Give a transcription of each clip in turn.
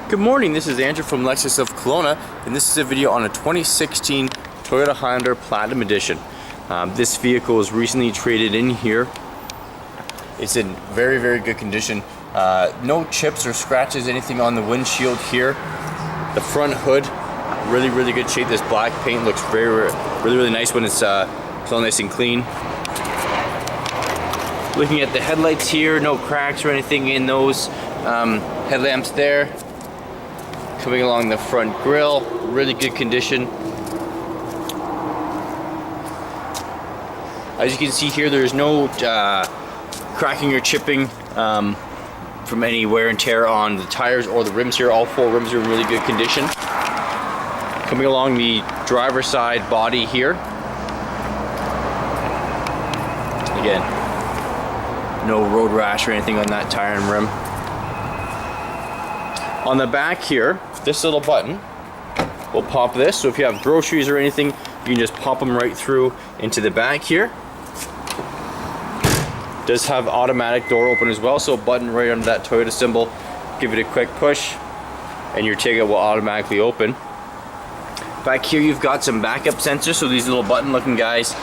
Good morning, this is Andrew from Lexus of Kelowna, and this is a video on a 2016 Toyota Highlander Platinum Edition. This vehicle was recently traded in here. It's in very, very good condition. No chips or scratches, anything on the windshield here. The front hood, really, really good shape. This black paint looks really nice when it's all nice and clean. Looking at the headlights here, no cracks or anything in those. Headlamps there. Coming along the front grille, really good condition. As you can see here, there's no cracking or chipping from any wear and tear on the tires or the rims here. All four rims are in really good condition. Coming along the driver's side body here. Again, no road rash or anything on that tire and rim. On the back here, this little button will pop this, so if you have groceries or anything, you can just pop them right through into the back here. Does have automatic door open as well, so a button right under that Toyota symbol, give it a quick push and your ticket will automatically open. Back here you've got some backup sensors, so these little button looking guys,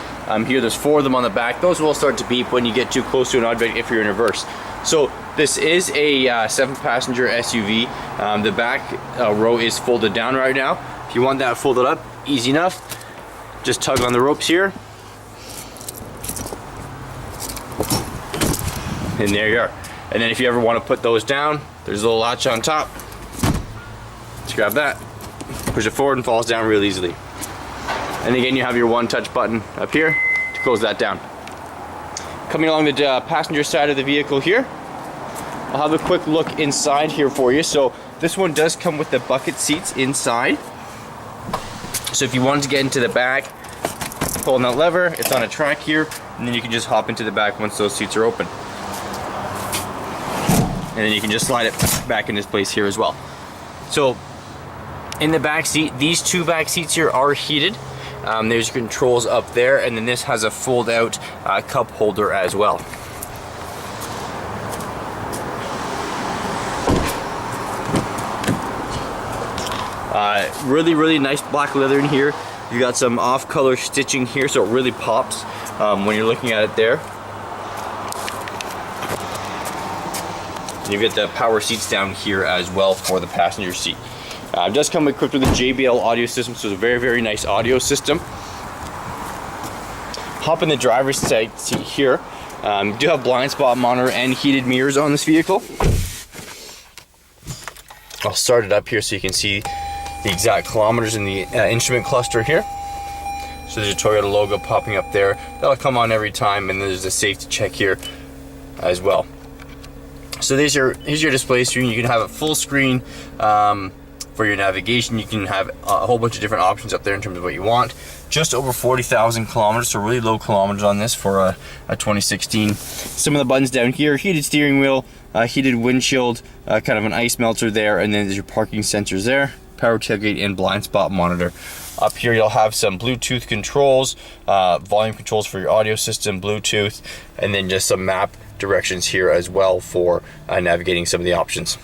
here there's 4 of them on the back. Those will start to beep when you get too close to an object if you're in reverse. So this is a 7-passenger SUV. The back row is folded down right now. If you want that folded up, easy enough. Just tug on the ropes here. And there you are. And then if you ever want to put those down, there's a little latch on top. Just grab that, push it forward and falls down real easily. And again, you have your one-touch button up here to close that down. Coming along the passenger side of the vehicle here, I'll have a quick look inside here for you. So this one does come with the bucket seats inside. So if you wanted to get into the back, pull on that lever, it's on a track here, and then you can just hop into the back once those seats are open. And then you can just slide it back into place here as well. So in the back seat, these 2 back seats here are heated. There's controls up there, and then this has a fold out cup holder as well. Really nice black leather in here. You got some off-color stitching here, so it really pops when you're looking at it there. And you've got the power seats down here as well for the passenger seat. It does come equipped with a JBL audio system, so it's a very nice audio system. Hop in the driver's seat here. You do have blind spot monitor and heated mirrors on this vehicle. I'll start it up here so you can see the exact kilometers in the instrument cluster here. So there's a Toyota logo popping up there. That'll come on every time, and there's a safety check here as well. So here's your display screen. You can have it full screen for your navigation. You can have a whole bunch of different options up there in terms of what you want. Just over 40,000 kilometers, so really low kilometers on this for a 2016. Some of the buttons down here: heated steering wheel, heated windshield, kind of an ice melter there, and then there's your parking sensors there, power tailgate, and blind spot monitor. Up here you'll have some Bluetooth controls, volume controls for your audio system, Bluetooth, and then just some map directions here as well for navigating some of the options.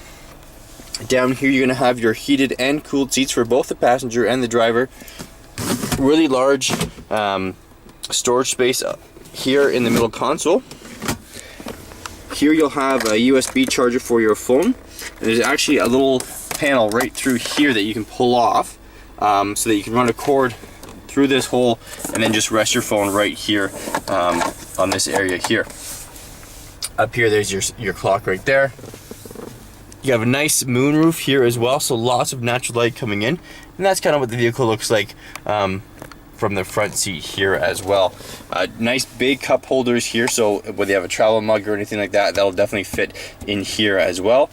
Down here you're going to have your heated and cooled seats for both the passenger and the driver. Really large storage space here in the middle console. Here you'll have a USB charger for your phone. And there's actually a little panel right through here that you can pull off so that you can run a cord through this hole and then just rest your phone right here on this area here. Up here there's your clock right there. You have a nice moonroof here as well, so lots of natural light coming in, and that's kind of what the vehicle looks like from the front seat here as well. Nice big cup holders here, so whether you have a travel mug or anything like that, that'll definitely fit in here as well.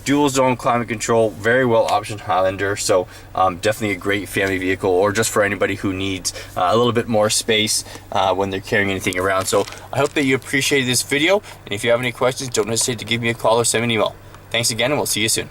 Dual zone climate control, very well optioned Highlander, so definitely a great family vehicle, or just for anybody who needs a little bit more space when they're carrying anything around. So I hope that you appreciated this video, and if you have any questions, don't hesitate to give me a call or send me an email. Thanks again, and we'll see you soon.